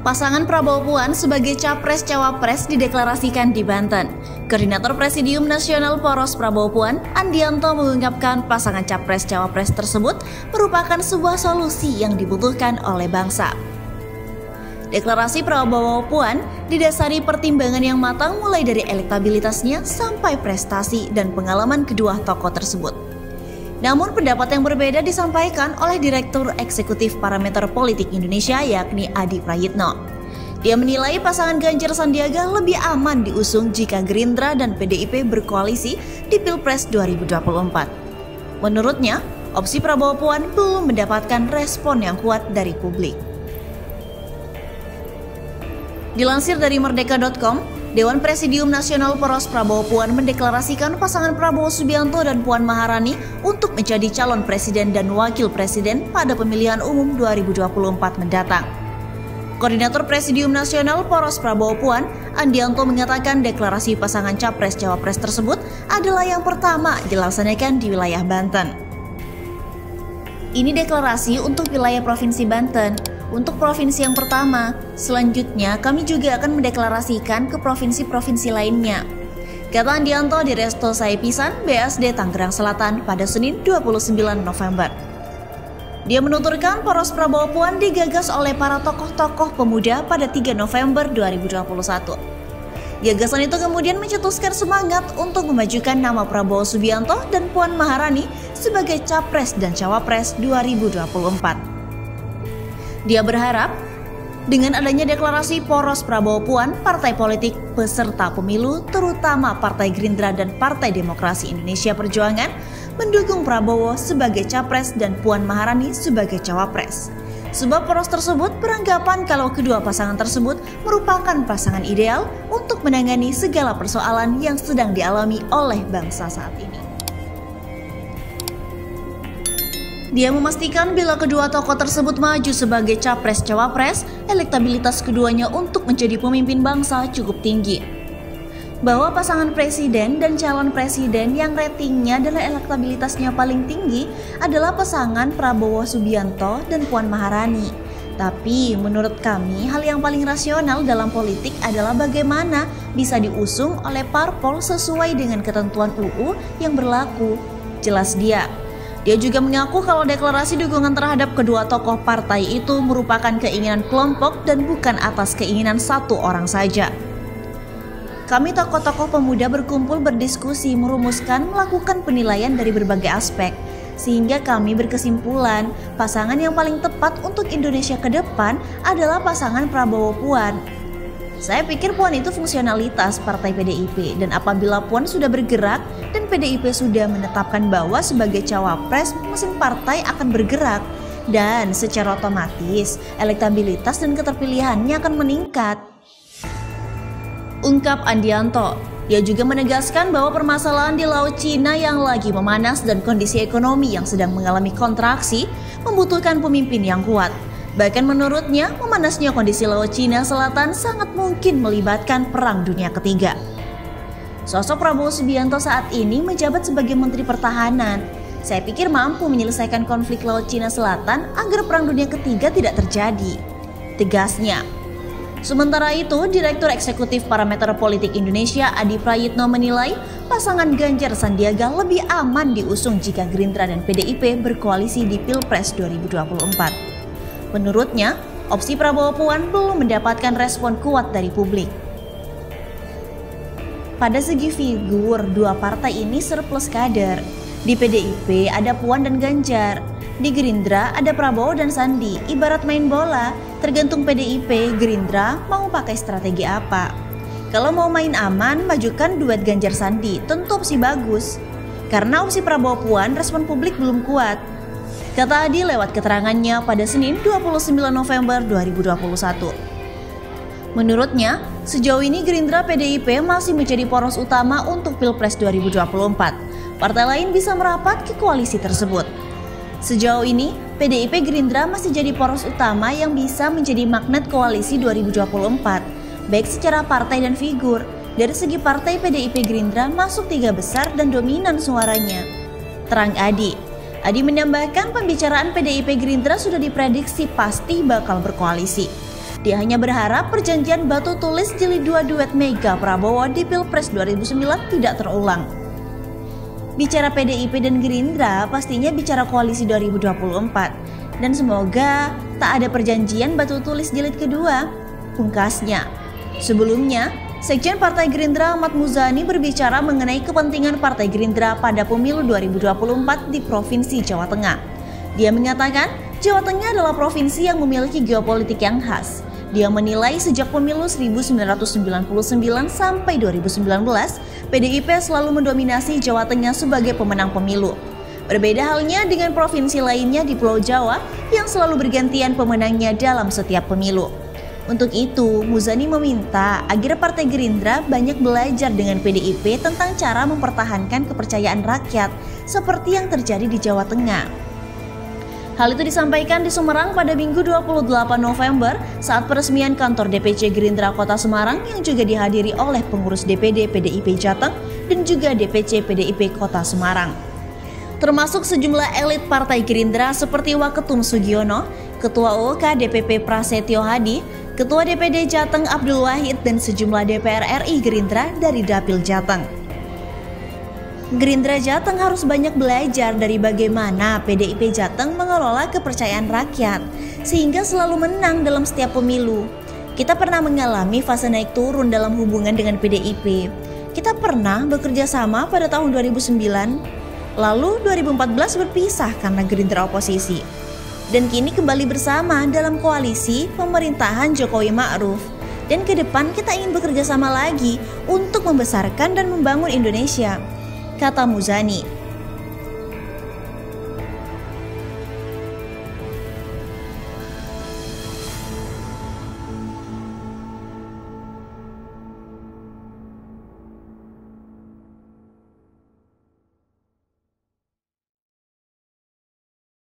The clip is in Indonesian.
Pasangan Prabowo Puan sebagai Capres-Cawapres dideklarasikan di Banten. Koordinator Presidium Nasional Poros Prabowo Puan, Andianto, mengungkapkan pasangan Capres-Cawapres tersebut merupakan sebuah solusi yang dibutuhkan oleh bangsa. Deklarasi Prabowo Puan didasari pertimbangan yang matang mulai dari elektabilitasnya sampai prestasi dan pengalaman kedua tokoh tersebut. Namun pendapat yang berbeda disampaikan oleh Direktur Eksekutif Parameter Politik Indonesia yakni Adi Prayitno. Dia menilai pasangan Ganjar Sandiaga lebih aman diusung jika Gerindra dan PDIP berkoalisi di Pilpres 2024. Menurutnya, opsi Prabowo Puan belum mendapatkan respon yang kuat dari publik. Dilansir dari Merdeka.com, Dewan Presidium Nasional Poros Prabowo Puan mendeklarasikan pasangan Prabowo Subianto dan Puan Maharani untuk menjadi calon presiden dan wakil presiden pada pemilihan umum 2024 mendatang. Koordinator Presidium Nasional Poros Prabowo Puan, Andianto, mengatakan deklarasi pasangan Capres-Cawapres tersebut adalah yang pertama dilaksanakan di wilayah Banten. Ini deklarasi untuk wilayah Provinsi Banten. Untuk provinsi yang pertama, selanjutnya kami juga akan mendeklarasikan ke provinsi-provinsi lainnya, kata Andianto di Resto Saepisan, BSD Tangerang Selatan pada Senin 29 November. Dia menuturkan Poros Prabowo Puan digagas oleh para tokoh-tokoh pemuda pada 3 November 2021. Gagasan itu kemudian mencetuskan semangat untuk memajukan nama Prabowo Subianto dan Puan Maharani sebagai Capres dan Cawapres 2024. Dia berharap dengan adanya deklarasi Poros Prabowo Puan, partai politik peserta pemilu terutama Partai Gerindra dan Partai Demokrasi Indonesia Perjuangan mendukung Prabowo sebagai Capres dan Puan Maharani sebagai Cawapres. Sebab poros tersebut beranggapan kalau kedua pasangan tersebut merupakan pasangan ideal untuk menangani segala persoalan yang sedang dialami oleh bangsa saat ini. Dia memastikan bila kedua tokoh tersebut maju sebagai Capres-Cawapres, elektabilitas keduanya untuk menjadi pemimpin bangsa cukup tinggi. Bahwa pasangan presiden dan calon presiden yang ratingnya dan elektabilitasnya paling tinggi adalah pasangan Prabowo Subianto dan Puan Maharani. Tapi menurut kami hal yang paling rasional dalam politik adalah bagaimana bisa diusung oleh parpol sesuai dengan ketentuan UU yang berlaku, jelas dia. Dia juga mengaku kalau deklarasi dukungan terhadap kedua tokoh partai itu merupakan keinginan kelompok dan bukan atas keinginan satu orang saja. Kami tokoh-tokoh pemuda berkumpul berdiskusi, merumuskan, melakukan penilaian dari berbagai aspek, sehingga kami berkesimpulan pasangan yang paling tepat untuk Indonesia ke depan adalah pasangan Prabowo Puan. Saya pikir Puan itu fungsionalitas partai PDIP, dan apabila Puan sudah bergerak dan PDIP sudah menetapkan bahwa sebagai cawapres, mesin partai akan bergerak dan secara otomatis elektabilitas dan keterpilihannya akan meningkat, ungkap Andianto. Dia juga menegaskan bahwa permasalahan di Laut Cina yang lagi memanas dan kondisi ekonomi yang sedang mengalami kontraksi membutuhkan pemimpin yang kuat. Bahkan menurutnya, memanasnya kondisi Laut Cina Selatan sangat mungkin melibatkan Perang Dunia Ketiga. Sosok Prabowo Subianto saat ini menjabat sebagai Menteri Pertahanan. Saya pikir mampu menyelesaikan konflik Laut Cina Selatan agar Perang Dunia Ketiga tidak terjadi, tegasnya. Sementara itu, Direktur Eksekutif Parameter Politik Indonesia Adi Prayitno menilai pasangan Ganjar Sandiaga lebih aman diusung jika Gerindra dan PDIP berkoalisi di Pilpres 2024. Menurutnya, opsi Prabowo Puan belum mendapatkan respon kuat dari publik. Pada segi figur, dua partai ini surplus kader. Di PDIP ada Puan dan Ganjar. Di Gerindra ada Prabowo dan Sandi. Ibarat main bola, tergantung PDIP, Gerindra mau pakai strategi apa. Kalau mau main aman, majukan duet Ganjar Sandi, tentu opsi bagus. Karena opsi Prabowo Puan, respon publik belum kuat, kata Adi lewat keterangannya pada Senin 29 November 2021. Menurutnya, sejauh ini Gerindra PDIP masih menjadi poros utama untuk Pilpres 2024. Partai lain bisa merapat ke koalisi tersebut. Sejauh ini, PDIP Gerindra masih jadi poros utama yang bisa menjadi magnet koalisi 2024, baik secara partai dan figur. Dari segi partai, PDIP Gerindra masuk 3 besar dan dominan suaranya, terang Adi. Adi menambahkan pembicaraan PDIP Gerindra sudah diprediksi pasti bakal berkoalisi. Dia hanya berharap perjanjian batu tulis jilid 2 duet Mega Prabowo di Pilpres 2009 tidak terulang. Bicara PDIP dan Gerindra, pastinya bicara koalisi 2024. Dan semoga tak ada perjanjian batu tulis jilid kedua, pungkasnya. Sebelumnya, Sekjen Partai Gerindra Ahmad Muzani berbicara mengenai kepentingan Partai Gerindra pada pemilu 2024 di Provinsi Jawa Tengah. Dia mengatakan, Jawa Tengah adalah provinsi yang memiliki geopolitik yang khas. Dia menilai sejak pemilu 1999 sampai 2019, PDIP selalu mendominasi Jawa Tengah sebagai pemenang pemilu. Berbeda halnya dengan provinsi lainnya di Pulau Jawa yang selalu bergantian pemenangnya dalam setiap pemilu. Untuk itu, Muzani meminta agar Partai Gerindra banyak belajar dengan PDIP tentang cara mempertahankan kepercayaan rakyat seperti yang terjadi di Jawa Tengah. Hal itu disampaikan di Semarang pada Minggu 28 November saat peresmian kantor DPC Gerindra Kota Semarang yang juga dihadiri oleh pengurus DPD PDIP Jateng dan juga DPC PDIP Kota Semarang. Termasuk sejumlah elit Partai Gerindra seperti Waketum Sugiono, Ketua OK DPP Prasetyo Hadi, Ketua DPD Jateng Abdul Wahid dan sejumlah DPR RI Gerindra dari Dapil Jateng. Gerindra Jateng harus banyak belajar dari bagaimana PDIP Jateng mengelola kepercayaan rakyat sehingga selalu menang dalam setiap pemilu. Kita pernah mengalami fase naik turun dalam hubungan dengan PDIP. Kita pernah bekerja sama pada tahun 2009, lalu 2014 berpisah karena Gerindra oposisi. Dan kini kembali bersama dalam koalisi pemerintahan Jokowi Ma'ruf. Dan ke depan kita ingin bekerja sama lagi untuk membesarkan dan membangun Indonesia, kata Muzani.